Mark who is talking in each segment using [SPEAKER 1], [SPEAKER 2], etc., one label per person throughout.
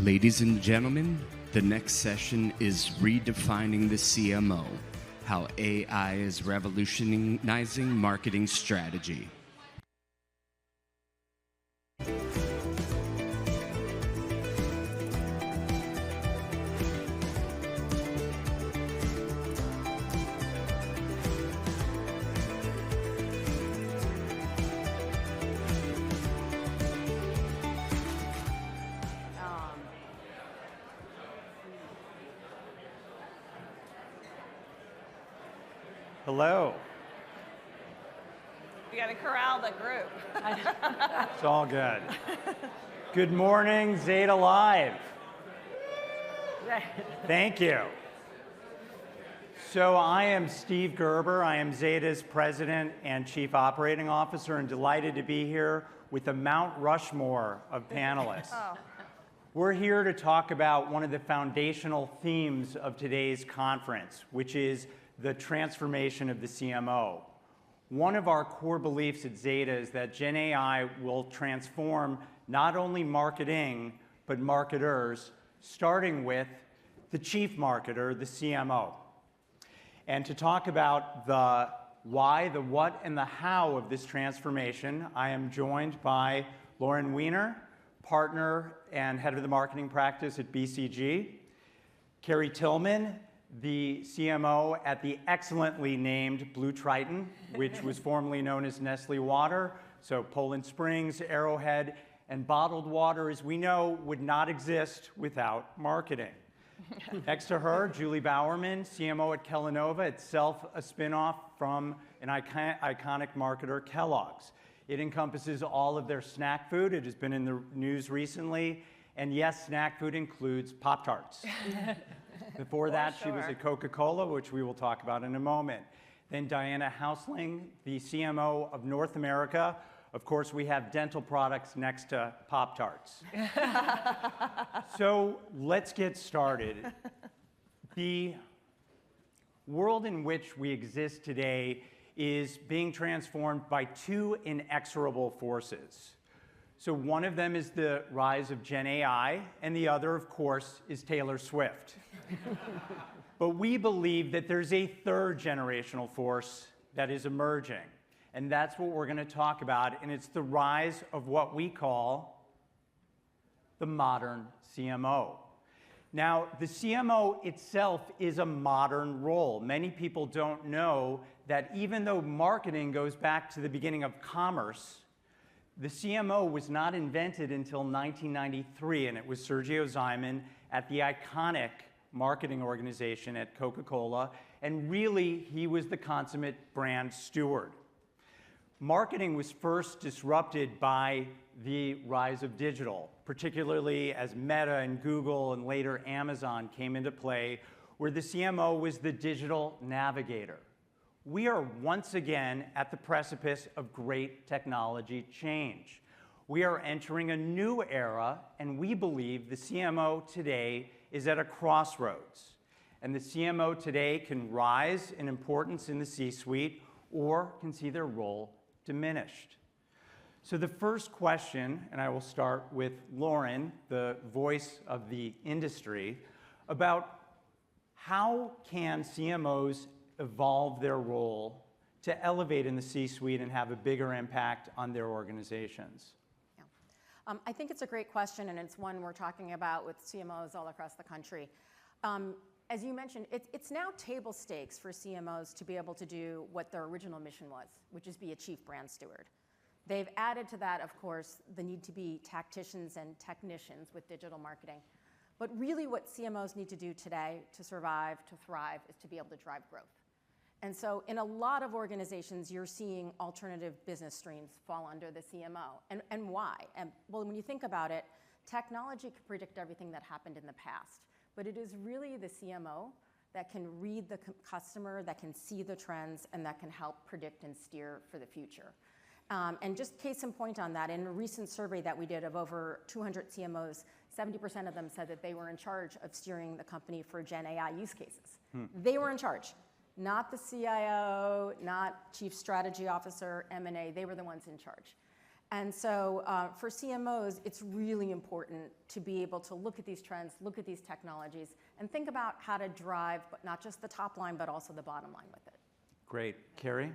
[SPEAKER 1] Ladies and gentlemen, the next session is Redefining the CMO, how AI is revolutionizing marketing strategy.
[SPEAKER 2] Hello.
[SPEAKER 3] We got to corral the group.
[SPEAKER 2] It's all good. Good morning, Zeta Live. Thank you. So I am Steve Gerber. I am Zeta's President and Chief Operating Officer, and delighted to be here with the Mount Rushmore of panelists. We're here to talk about one of the foundational themes of today's conference, which is the transformation of the CMO. One of our core beliefs at Zeta is that Gen AI will transform not only marketing, but marketers, starting with the chief marketer, the CMO. And to talk about the why, the what, and the how of this transformation, I am joined by Lauren Weiner, partner and head of the marketing practice at BCG, Kheri Tillman, the CMO at the excellently named Blue Triton, which was formerly known as Nestle Water. So Poland Springs, Arrowhead, and bottled water, as we know, would not exist without marketing. Next to her, Julie Bowerman, CMO at Kellanova, itself a spinoff from an iconic marketer, Kellogg's. It encompasses all of their snack food. It has been in the news recently. And yes, snack food includes Pop-Tarts. Before that, she was at Coca-Cola, which we will talk about in a moment. Then Diana Haussling, the CMO of North America. Of course, we have dental products next to Pop-Tarts. So let's get started. The world in which we exist today is being transformed by two inexorable forces. So one of them is the rise of Gen AI, and the other, of course, is Taylor Swift. But we believe that there's a third generational force that is emerging, and that's what we're going to talk about, and it's the rise of what we call the modern CMO. Now, the CMO itself is a modern role. Many people don't know that even though marketing goes back to the beginning of commerce, the CMO was not invented until 1993, and it was Sergio Zyman at the iconic marketing organization at Coca-Cola, and really, he was the consummate brand steward. Marketing was first disrupted by the rise of digital, particularly as Meta and Google and later Amazon came into play, where the CMO was the digital navigator. We are once again at the precipice of great technology change. We are entering a new era, and we believe the CMO today is at a crossroads. And the CMO today can rise in importance in the C-suite or can see their role diminished. So the first question, and I will start with Lauren, the voice of the industry, about how can CMOs evolve their role to elevate in the C-suite and have a bigger impact on their organizations?
[SPEAKER 4] Yeah. I think it's a great question, and it's one we're talking about with CMOs all across the country. As you mentioned, it's now table stakes for CMOs to be able to do what their original mission was, which is be a chief brand steward. They've added to that, of course, the need to be tacticians and technicians with digital marketing. But really what CMOs need to do today to survive, to thrive, is to be able to drive growth. And so in a lot of organizations, you're seeing alternative business streams fall under the CMO. And why? Well, when you think about it, technology can predict everything that happened in the past. But it is really the CMO that can read the customer, that can see the trends, and that can help predict and steer for the future. And just case in point on that, in a recent survey that we did of over 200 CMOs, 70% of them said that they were in charge of steering the company for Gen AI use cases. They were in charge. Not the CIO, not Chief Strategy Officer, M&A, they were the ones in charge. And so for CMOs, it's really important to be able to look at these trends, look at these technologies, and think about how to drive, but not just the top line, but also the bottom line with it.
[SPEAKER 2] Great. Kheri?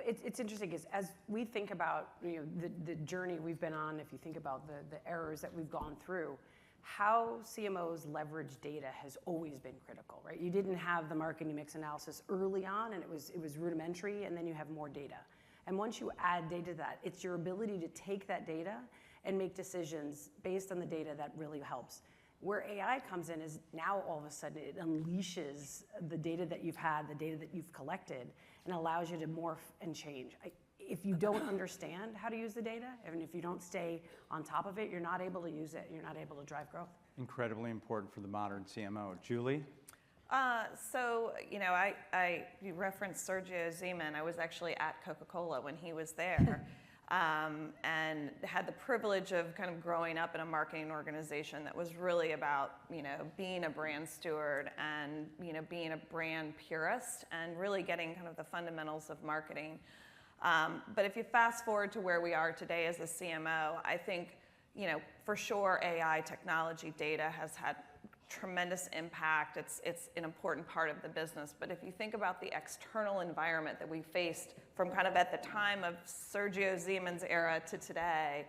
[SPEAKER 3] It's interesting because as we think about the journey we've been on, if you think about the errors that we've gone through, how CMOs leverage data has always been critical, right? You didn't have the marketing mix analysis early on, and it was rudimentary, and then you have more data. And once you add data to that, it's your ability to take that data and make decisions based on the data that really helps. Where AI comes in is now all of a sudden it unleashes the data that you've had, the data that you've collected, and allows you to morph and change. If you don't understand how to use the data, and if you don't stay on top of it, you're not able to use it, you're not able to drive growth.
[SPEAKER 2] Incredibly important for the modern CMO. Julie?
[SPEAKER 5] You referenced Sergio Zeman. I was actually at Coca-Cola when he was there, and had the privilege of kind of growing up in a marketing organization that was really about, being a brand steward and, being a brand purist and really getting kind of the fundamentals of marketing. But if you fast forward to where we are today as a CMO, I think, for sure AI technology data has had tremendous impact. It's an important part of the business. But if you think about the external environment that we faced from kind of at the time of Sergio Zeman's era to today,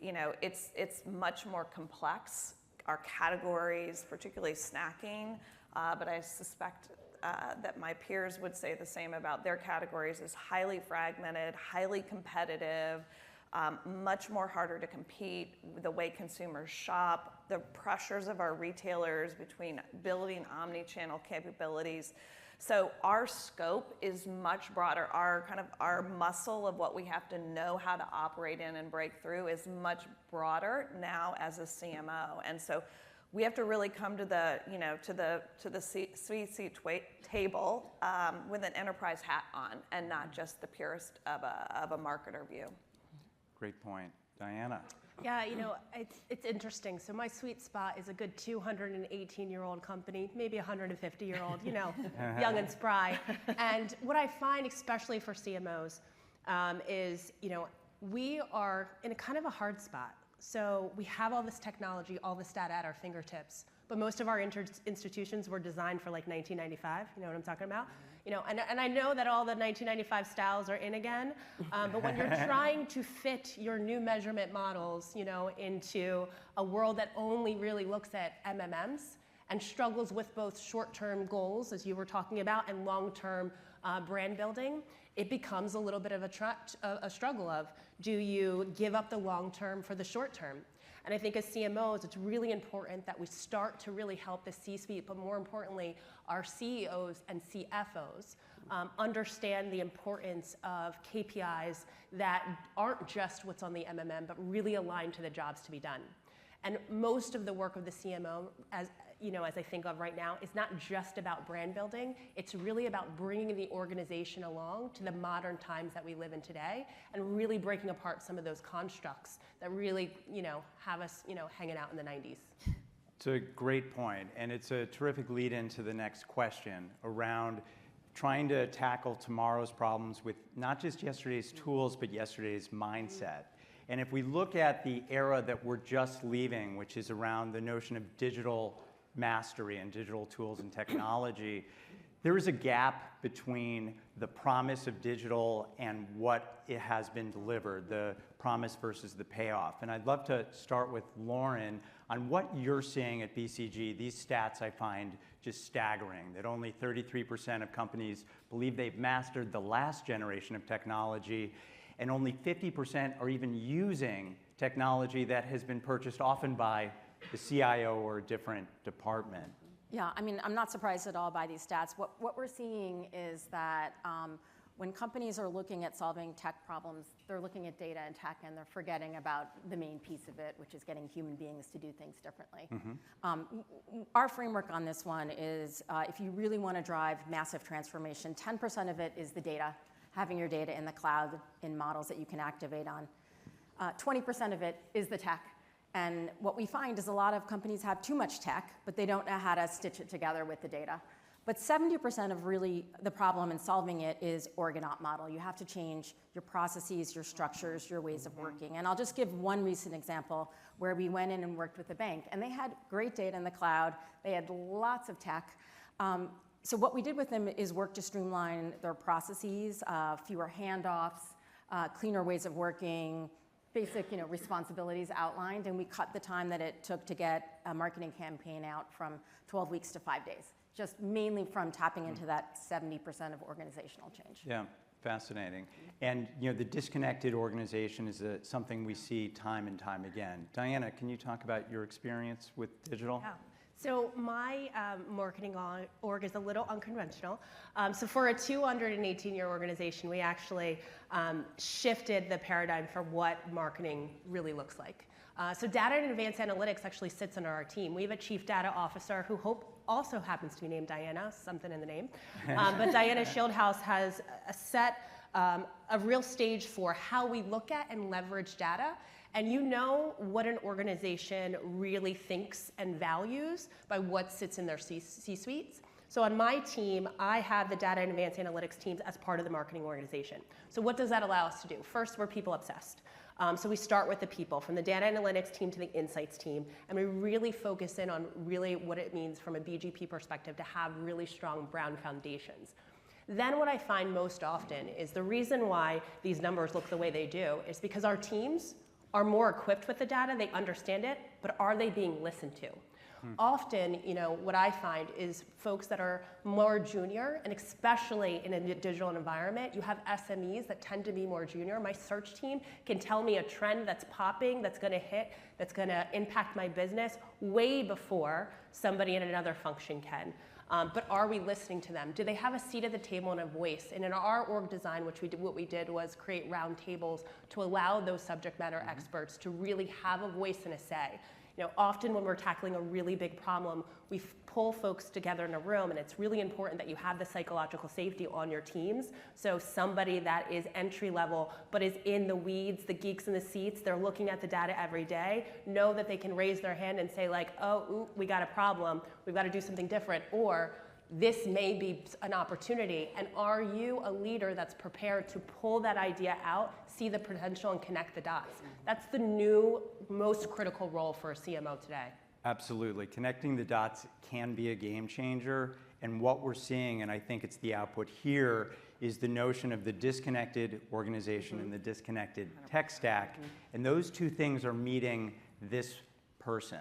[SPEAKER 5] it's much more complex. Our categories, particularly snacking, but I suspect that my peers would say the same about their categories, is highly fragmented, highly competitive, much more harder to compete, the way consumers shop, the pressures of our retailers between building omni-channel capabilities. So our scope is much broader. Our muscle of what we have to know how to operate in and break through is much broader now as a CMO. And so we have to really come to the C-suite table with an enterprise hat on, and not just the purest of a marketer view.
[SPEAKER 2] Great point. Diana?
[SPEAKER 6] Yeah, it's interesting. So my sweet spot is a good 218-year-old company, maybe 150-year-old, young and spry. And what I find, especially for CMOs, is, we are in a kind of a hard spot. So we have all this technology, all this data at our fingertips, but most of our institutions were designed for like 1995. You know what I'm talking about? And I know that all the 1995 styles are in again, but when you're trying to fit your new measurement models, into a world that only really looks at MMMs and struggles with both short-term goals, as you were talking about, and long-term brand building, it becomes a little bit of a struggle of, do you give up the long-term for the short-term? And I think as CMOs, it's really important that we start to really help the C-suite, but more importantly, our CEOs and CFOs understand the importance of KPIs that aren't just what's on the MMM, but really aligned to the jobs to be done. And most of the work of the CMO, as I think of right now, is not just about brand building. It's really about bringing the organization along to the modern times that we live in today, and really breaking apart some of those constructs that really, have us, hanging out in the 90s.
[SPEAKER 2] It's a great point, and it's a terrific lead into the next question around trying to tackle tomorrow's problems with not just yesterday's tools, but yesterday's mindset. And if we look at the era that we're just leaving, which is around the notion of digital mastery and digital tools and technology, there is a gap between the promise of digital and what it has been delivered, the promise versus the payoff. And I'd love to start with Lauren on what you're seeing at BCG. These stats I find just staggering, that only 33% of companies believe they've mastered the last generation of technology, and only 50% are even using technology that has been purchased often by the CIO or a different department.
[SPEAKER 4] Yeah, I'm not surprised at all by these stats. What we're seeing is that when companies are looking at solving tech problems, they're looking at data and tech, and they're forgetting about the main piece of it, which is getting human beings to do things differently. Mm-hmm. Our framework on this one is if you really want to drive massive transformation, 10% of it is the data, having your data in the cloud in models that you can activate on. 20% of it is the tech. And what we find is a lot of companies have too much tech, but they don't know how to stitch it together with the data. But 70% of really the problem in solving it is org and op model. You have to change your processes, your structures, your ways of working. And I'll just give one recent example where we went in and worked with a bank, and they had great data in the cloud. They had lots of tech. So what we did with them is work to streamline their processes, fewer handoffs, cleaner ways of working, basic responsibilities outlined, and we cut the time that it took to get a marketing campaign out from 12 weeks to 5 days, just mainly from tapping into that 70% of organizational change.
[SPEAKER 2] Yeah, fascinating. And the disconnected organization is something we see time and time again. Diana, can you talk about your experience with digital?
[SPEAKER 6] Yeah. So my marketing org is a little unconventional. So for a 218-year organization, we actually shifted the paradigm for what marketing really looks like. So data and advanced analytics actually sits under our team. We have a chief data officer who also happens to be named Diana, something in the name. But Diana Shieldhouse has set a real stage for how we look at and leverage data. And you know what an organization really thinks and values by what sits in their C-suites. So on my team, I have the data and advanced analytics teams as part of the marketing organization. So what does that allow us to do? First, we're people obsessed. So we start with the people, from the data analytics team to the insights team, and we really focus in on really what it means from a BGP perspective to have really strong brown foundations. Then what I find most often is the reason why these numbers look the way they do is because our teams are more equipped with the data, they understand it, but are they being listened to? Often, what I find is folks that are more junior, and especially in a digital environment, you have SMEs that tend to be more junior. My search team can tell me a trend that's popping, that's gonna hit, that's gonna impact my business way before somebody in another function can. But are we listening to them? Do they have a seat at the table and a voice? And in our org design, what we did was create round tables to allow those subject matter experts to really have a voice and a say. Often when we're tackling a really big problem, we pull folks together in a room, and it's really important that you have the psychological safety on your teams. So somebody that is entry level, but is in the weeds, the geeks in the seats, they're looking at the data every day, know that they can raise their hand and say like, ooh, we got a problem, we've got to do something different, or this may be an opportunity. And are you a leader that's prepared to pull that idea out, see the potential, and connect the dots? That's the new, most critical role for a CMO today.
[SPEAKER 2] Absolutely. Connecting the dots can be a game changer. And what we're seeing, and I think it's the output here, is the notion of the disconnected organization and the disconnected tech stack. And those two things are meeting this person.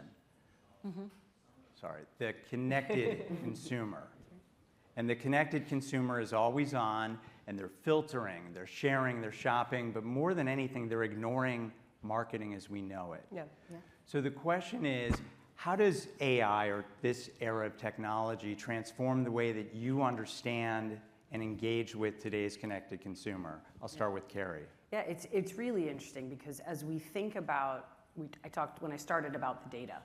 [SPEAKER 2] Sorry, the connected consumer. And the connected consumer is always on, and they're filtering, they're sharing, they're shopping, but more than anything, they're ignoring marketing as we know it.
[SPEAKER 6] Yeah.
[SPEAKER 2] So the question is, how does AI or this era of technology transform the way that you understand and engage with today's connected consumer? I'll start with Kheri.
[SPEAKER 3] Yeah, it's really interesting because as we think about, I talked when I started about the data,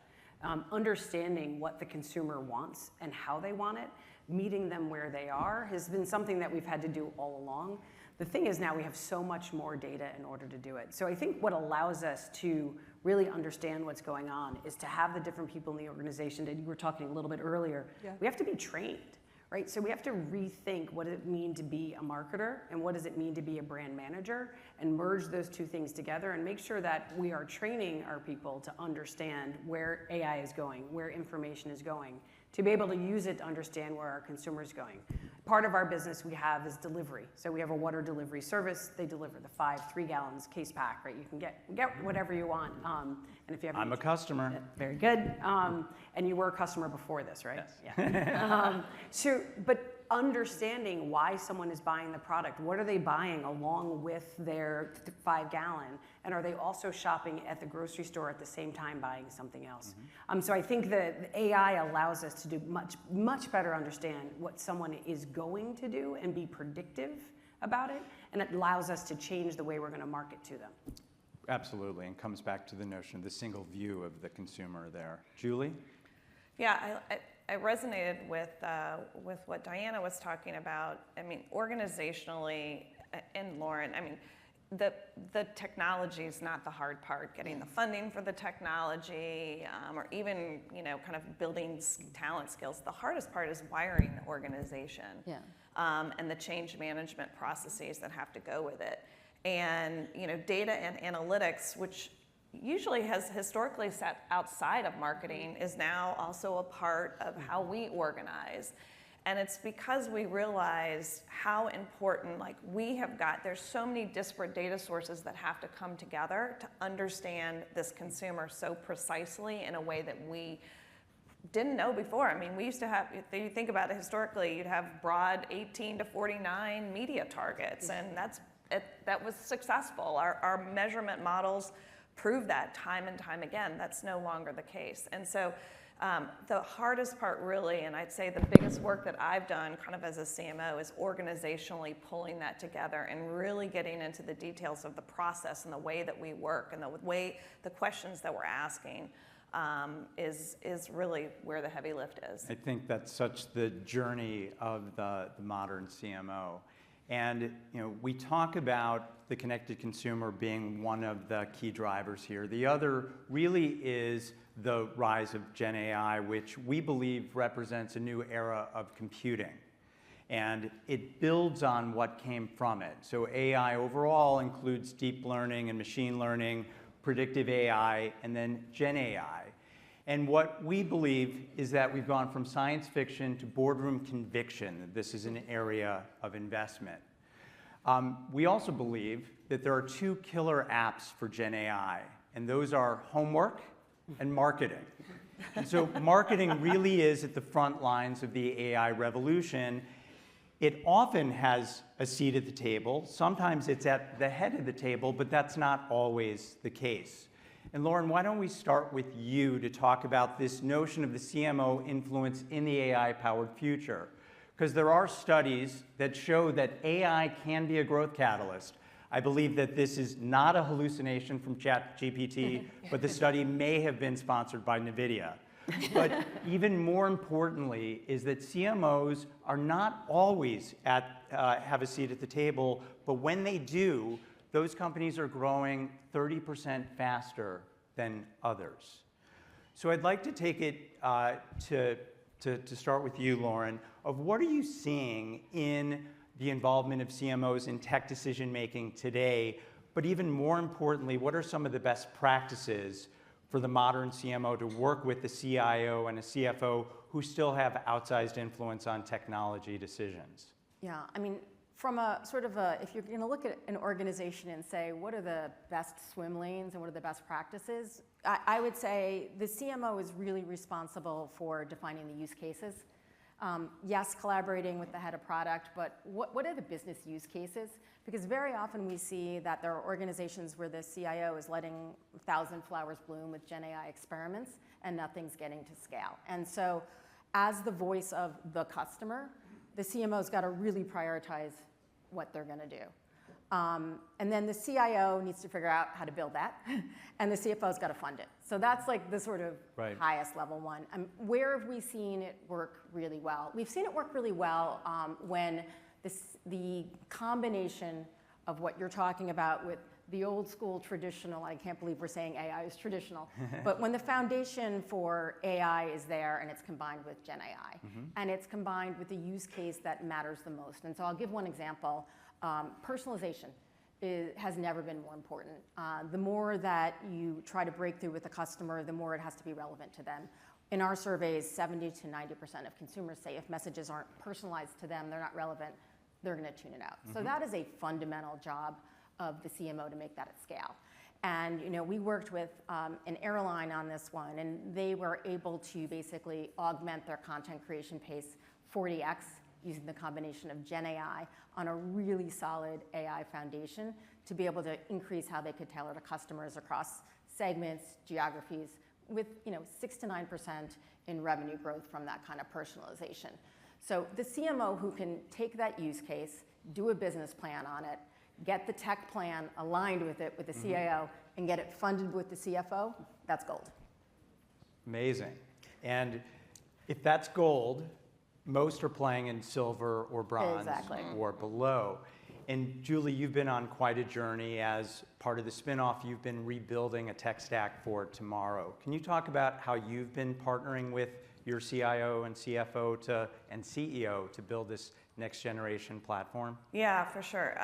[SPEAKER 3] understanding what the consumer wants and how they want it, meeting them where they are has been something that we've had to do all along. The thing is now we have so much more data in order to do it. So I think what allows us to really understand what's going on is to have the different people in the organization that you were talking a little bit earlier. Yeah. We have to be trained, right? So we have to rethink what does it mean to be a marketer and what does it mean to be a brand manager, and merge those two things together and make sure that we are training our people to understand where AI is going, where information is going, to be able to use it to understand where our consumer is going. Part of our business we have is delivery. So we have a water delivery service. They deliver the 3 gallons case pack, right? You can get whatever you want. And if you have,
[SPEAKER 2] I'm a customer.
[SPEAKER 3] Very good. And you were a customer before this, right?
[SPEAKER 2] Yes.
[SPEAKER 3] Yeah. But understanding why someone is buying the product, what are they buying along with their 5 gallon, and are they also shopping at the grocery store at the same time buying something else? So I think that the AI allows us to do much better understand what someone is going to do and be predictive about it, and it allows us to change the way we're going to market to them.
[SPEAKER 2] Absolutely, and comes back to the notion of the single view of the consumer there. Julie?
[SPEAKER 5] Yeah, I resonated with what Diana was talking about. I mean, organizationally, and Lauren, I mean, the technology is not the hard part. Getting the funding for the technology, or even kind of building talent skills. The hardest part is wiring the organization, and the change management processes that have to go with it. And data and analytics, which usually has historically sat outside of marketing, is now also a part of how we organize. And it's because we realize how important, there's so many disparate data sources that have to come together to understand this consumer so precisely in a way that we didn't know before. I mean, we used to have, if you think about it historically, you'd have broad 18 to 49 media targets, and that was successful. Our measurement models prove that time and time again. That's no longer the case. And so the hardest part really, and I'd say the biggest work that I've done kind of as a CMO, is organizationally pulling that together and really getting into the details of the process and the way that we work and the questions that we're asking is really where the heavy lift is.
[SPEAKER 2] I think that's such the journey of the modern CMO. And we talk about the connected consumer being one of the key drivers here. The other really is the rise of Gen AI, which we believe represents a new era of computing. And it builds on what came from it. So AI overall includes deep learning and machine learning, predictive AI, and then Gen AI. And what we believe is that we've gone from science fiction to boardroom conviction that this is an area of investment. We also believe that there are two killer apps for Gen AI, and those are homework and marketing. And so marketing really is at the front lines of the AI revolution. It often has a seat at the table. Sometimes it's at the head of the table, but that's not always the case. And Lauren, why don't we start with you to talk about this notion of the CMO influence in the AI-powered future? Because there are studies that show that AI can be a growth catalyst. I believe that this is not a hallucination from ChatGPT, but the study may have been sponsored by NVIDIA. But even more importantly is that CMOs are not always have a seat at the table, but when they do, those companies are growing 30% faster than others. So I'd like to take it to start with you, Lauren, of what are you seeing in the involvement of CMOs in tech decision-making today, but even more importantly, what are some of the best practices for the modern CMO to work with the CIO and a CFO who still have outsized influence on technology decisions?
[SPEAKER 4] Yeah, I mean, from a sort of if you're going to look at an organization and say, what are the best swim lanes and what are the best practices, I would say the CMO is really responsible for defining the use cases. Yes, collaborating with the head of product, but what are the business use cases? Because very often we see that there are organizations where the CIO is letting 1,000 flowers bloom with Gen AI experiments and nothing's getting to scale. And so as the voice of the customer, the CMO's got to really prioritize what they're going to do. And then the CIO needs to figure out how to build that, and the CFO's got to fund it. So that's like the sort of highest level one. Where have we seen it work really well? We've seen it work really well when the combination of what you're talking about with the old school traditional, I can't believe we're saying AI is traditional, but when the foundation for AI is there and it's combined with Gen AI, and it's combined with the use case that matters the most. And so I'll give one example. Personalization has never been more important. The more that you try to break through with the customer, the more it has to be relevant to them. In our surveys, 70 to 90% of consumers say if messages aren't personalized to them, they're not relevant, they're going to tune it out. So that is a fundamental job of the CMO to make that at scale. And we worked with an airline on this one, and they were able to basically augment their content creation pace 40x using the combination of Gen AI on a really solid AI foundation to be able to increase how they could tailor to customers across segments, geographies, with 6 to 9% in revenue growth from that kind of personalization. So the CMO who can take that use case, do a business plan on it, get the tech plan aligned with it with the CIO, and get it funded with the CFO, that's gold.
[SPEAKER 2] Amazing. And if that's gold, most are playing in silver or bronze or below. And Julie, you've been on quite a journey as part of the spinoff. You've been rebuilding a tech stack for tomorrow. Can you talk about how you've been partnering with your CIO and CFO and CEO to build this next generation platform?
[SPEAKER 5] Yeah, for sure.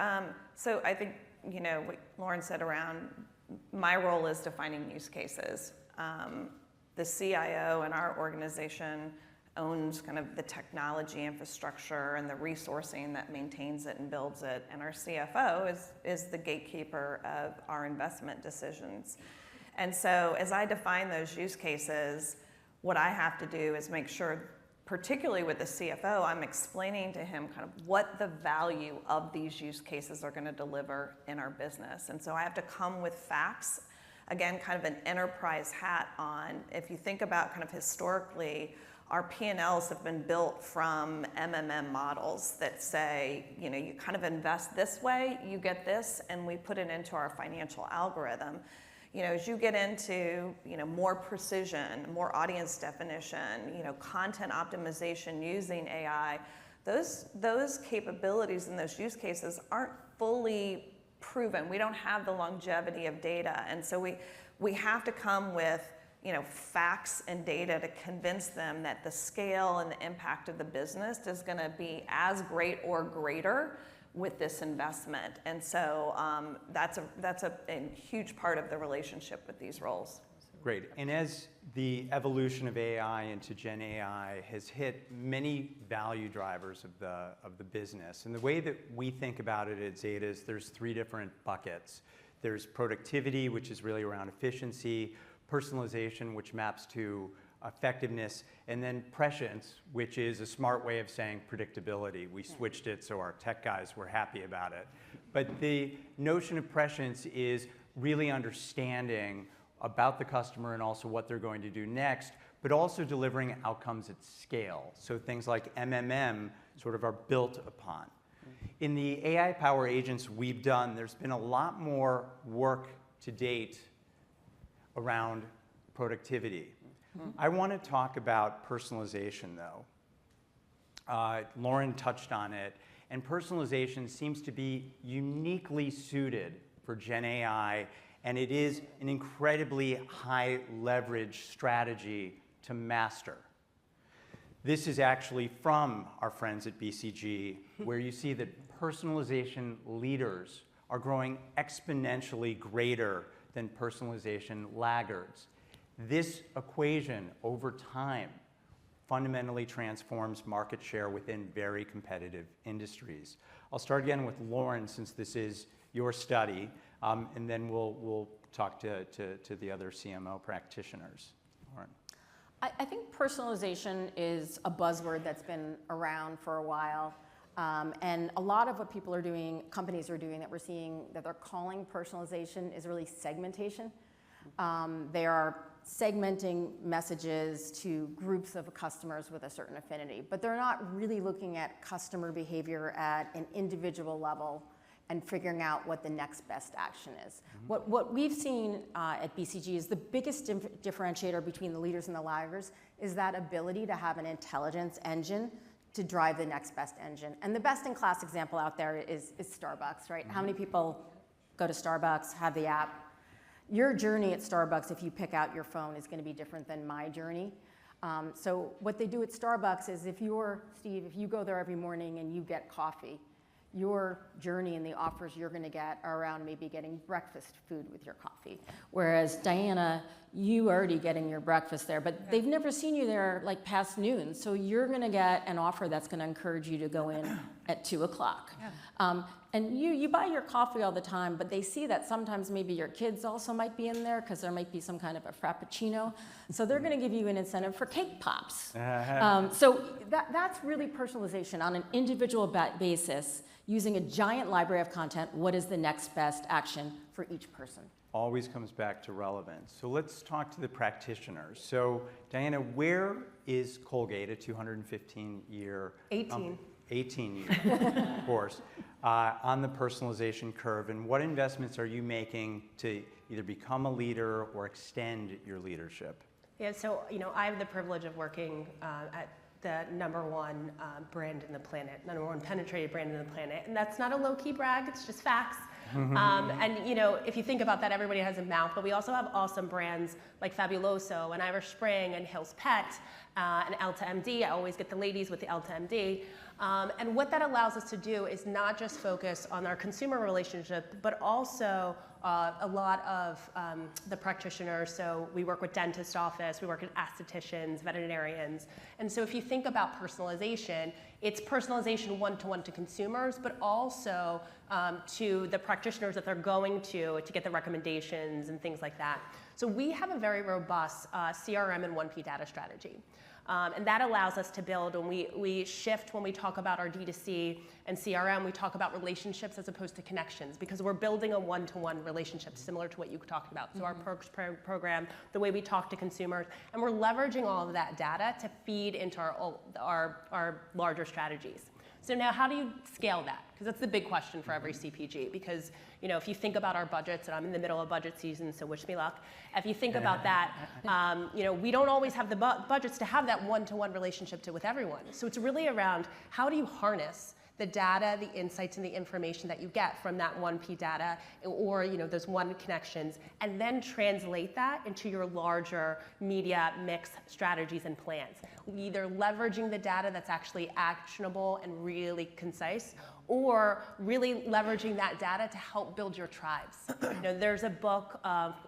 [SPEAKER 5] So I think, what Lauren said around my role is defining use cases. The CIO in our organization owns kind of the technology infrastructure and the resourcing that maintains it and builds it. And our CFO is the gatekeeper of our investment decisions. And so as I define those use cases, what I have to do is make sure, particularly with the CFO, I'm explaining to him kind of what the value of these use cases are going to deliver in our business. And so I have to come with facts, again, kind of an enterprise hat on. If you think about kind of historically, our P&Ls have been built from MMM models that say, you kind of invest this way, you get this, and we put it into our financial algorithm. As you get into, more precision, more audience definition, content optimization using AI, those capabilities and those use cases aren't fully proven. We don't have the longevity of data. And so we have to come with, facts and data to convince them that the scale and the impact of the business is going to be as great or greater with this investment. And so that's a huge part of the relationship with these roles.
[SPEAKER 2] Great. And as the evolution of AI into Gen AI has hit many value drivers of the business, and the way that we think about it at Zeta is there's 3 different buckets. There's productivity, which is really around efficiency, personalization, which maps to effectiveness, and then prescience, which is a smart way of saying predictability. We switched it so our tech guys were happy about it. But the notion of prescience is really understanding about the customer and also what they're going to do next, but also delivering outcomes at scale. So things like MMM sort of are built upon. In the AI power agents we've done, there's been a lot more work to date around productivity. I want to talk about personalization, though. Lauren touched on it, and personalization seems to be uniquely suited for Gen AI, and it is an incredibly high leverage strategy to master. This is actually from our friends at BCG, where you see that personalization leaders are growing exponentially greater than personalization laggards. This equation over time fundamentally transforms market share within very competitive industries. I'll start again with Lauren, since this is your study, and then we'll talk to the other CMO practitioners. Lauren.
[SPEAKER 4] I think personalization is a buzzword that's been around for a while. And a lot of what people are doing, companies are doing that we're seeing that they're calling personalization is really segmentation. They are segmenting messages to groups of customers with a certain affinity, but they're not really looking at customer behavior at an individual level and figuring out what the next best action is. What we've seen at BCG is the biggest differentiator between the leaders and the laggards is that ability to have an intelligence engine to drive the next best engine. And the best in class example out there is Starbucks, right? How many people go to Starbucks, have the app? Your journey at Starbucks, if you pick out your phone, is going to be different than my journey. So what they do at Starbucks is if you go there every morning and you get coffee, your journey and the offers you're going to get are around maybe getting breakfast food with your coffee. Whereas Diana, you already getting your breakfast there, but they've never seen you there like past noon. So you're going to get an offer that's going to encourage you to go in at 2 o'clock. Yeah. And you buy your coffee all the time, but they see that sometimes maybe your kids also might be in there because there might be some kind of a frappuccino. So they're going to give you an incentive for cake pops. So that's really personalization on an individual basis, using a giant library of content. What is the next best action for each person?
[SPEAKER 2] Always comes back to relevance. So let's talk to the practitioners. So Diana, where is Colgate, a 215-year... 18 years, of course, on the personalization curve, and what investments are you making to either become a leader or extend your leadership?
[SPEAKER 6] Yeah, so I have the privilege of working at the #1 brand in the planet, #1 penetrated brand in the planet. And that's not a low-key brag, it's just facts. And you know, if you think about that, everybody has a mouth, but we also have awesome brands like Fabuloso and Irish Spring and Hill's Pet and Elta MD. I always get the ladies with the Elta MD. And what that allows us to do is not just focus on our consumer relationship, but also a lot of the practitioners. So we work with dentist office, we work with estheticians, veterinarians. And so if you think about personalization, it's personalization one-to-one to consumers, but also to the practitioners that they're going to get the recommendations and things like that. So we have a very robust CRM and 1P data strategy. And that allows us to build, and we shift when we talk about our D2C and CRM, we talk about relationships as opposed to connections, because we're building a one-to-one relationship similar to what you talked about. So our perks program, the way we talk to consumers, and we're leveraging all of that data to feed into our larger strategies. So now how do you scale that? Because that's the big question for every CPG. Because you know, if you think about our budgets, and I'm in the middle of budget season, so wish me luck. If you think about that, you know, we don't always have the budgets to have that one-to-one relationship with everyone. So it's really around how do you harness the data, the insights, and the information that you get from that 1P data, or you know, those one connections, and then translate that into your larger media mix strategies and plans. Either leveraging the data that's actually actionable and really concise, or really leveraging that data to help build your tribes. You know, there's a book,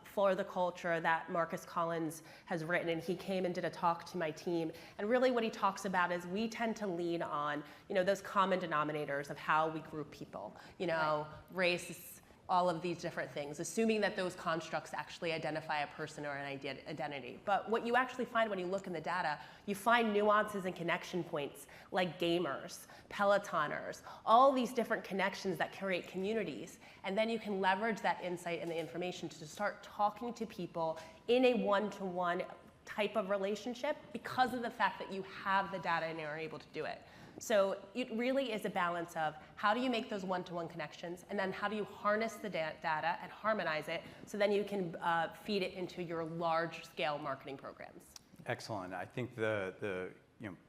[SPEAKER 6] For the Culture, that Marcus Collins has written, and he came and did a talk to my team. And really what he talks about is we tend to lean on, you know, those common denominators of how we group people. You know, race, all of these different things, assuming that those constructs actually identify a person or an identity. But what you actually find when you look in the data, you find nuances and connection points like gamers, Pelotoners, all these different connections that create communities. And then you can leverage that insight and the information to start talking to people in a one-to-one type of relationship because of the fact that you have the data and are able to do it. So it really is a balance of how do you make those one-to-one connections, and then how do you harness the data and harmonize it so then you can feed it into your large-scale marketing programs.
[SPEAKER 2] Excellent. I think the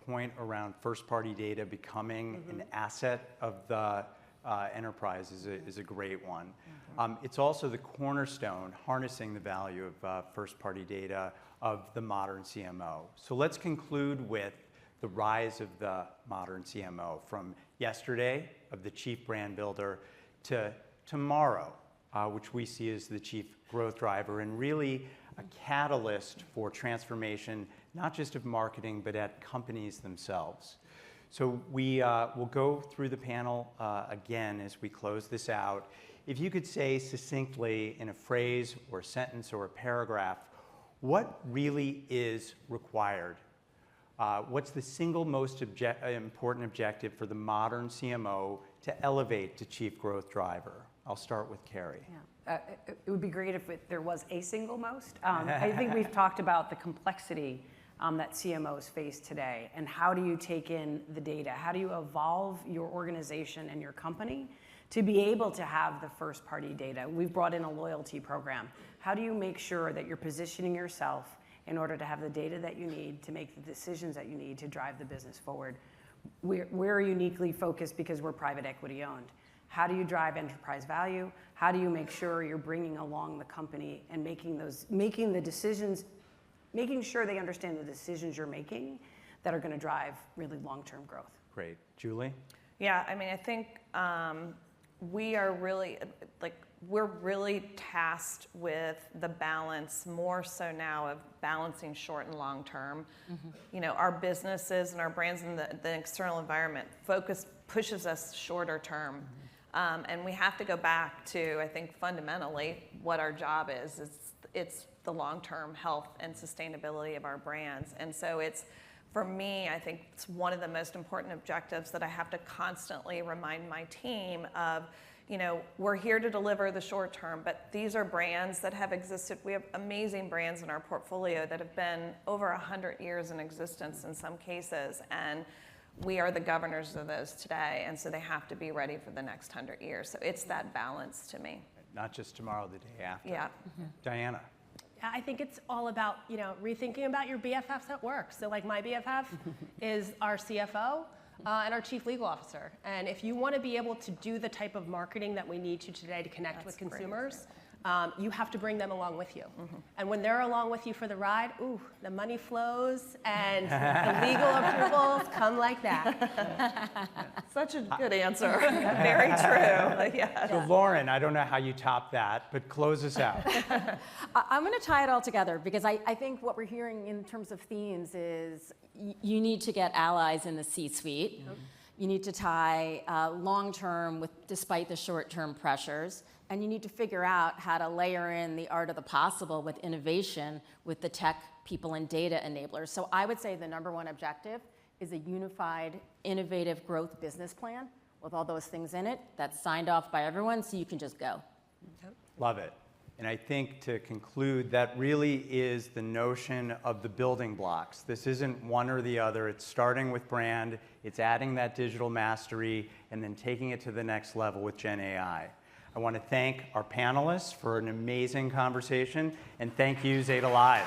[SPEAKER 2] point around first-party data becoming an asset of the enterprise is a great one. It's also the cornerstone, harnessing the value of first-party data of the modern CMO. So let's conclude with the rise of the modern CMO, from yesterday of the chief brand builder to tomorrow, which we see as the chief growth driver and really a catalyst for transformation, not just of marketing, but at companies themselves. So we will go through the panel again as we close this out. If you could say succinctly in a phrase or a sentence or a paragraph, what really is required? What's the single most important objective for the modern CMO to elevate to chief growth driver? I'll start with Kheri.
[SPEAKER 3] Yeah. It would be great if there was a single most. I think we've talked about the complexity that CMOs face today, and how do you take in the data? How do you evolve your organization and your company to be able to have the first party data? We've brought in a loyalty program. How do you make sure that you're positioning yourself in order to have the data that you need to make the decisions that you need to drive the business forward? We're uniquely focused because we're private equity owned. How do you drive enterprise value? How do you make sure you're bringing along the company and making the decisions, making sure they understand the decisions you're making that are going to drive really long-term growth?
[SPEAKER 2] Great. Julie?
[SPEAKER 5] Yeah, I mean, I think we are really, we're really tasked with the balance, more so now, of balancing short and long term. You know, our businesses and our brands and the external environment pushes us shorter term. And we have to go back to, I think, fundamentally what our job is. It's the long-term health and sustainability of our brands. And so it's, for me, I think it's one of the most important objectives that I have to constantly remind my team of. You know, we're here to deliver the short term, but these are brands that have existed. We have amazing brands in our portfolio that have been over 100 years in existence in some cases, and we are the governors of those today, and so they have to be ready for the next 100 years. So it's that balance to me.
[SPEAKER 2] Not just tomorrow, the day after.
[SPEAKER 5] Yeah.
[SPEAKER 2] Diana?
[SPEAKER 6] I think it's all about, rethinking about your BFFs at work. So like my BFF is our CFO and our chief legal officer. And if you want to be able to do the type of marketing that we need to today to connect with consumers, you have to bring them along with you. And when they're along with you for the ride, the money flows and the legal approvals come like that.
[SPEAKER 5] Such a good answer. Very true. Yeah.
[SPEAKER 2] So Lauren, I don't know how you top that, but close us out.
[SPEAKER 4] I'm going to tie it all together because I think what we're hearing in terms of themes is you need to get allies in the C-suite. You need to tie long-term despite the short-term pressures. And you need to figure out how to layer in the art of the possible with innovation with the tech, people, and data enablers. So I would say the number one objective is a unified, innovative growth business plan with all those things in it that's signed off by everyone so you can just go.
[SPEAKER 2] Love it. And I think to conclude, that really is the notion of the building blocks. This isn't one or the other. It's starting with brand, it's adding that digital mastery, and then taking it to the next level with Gen AI. I want to thank our panelists for an amazing conversation, and thank you, Zeta Live.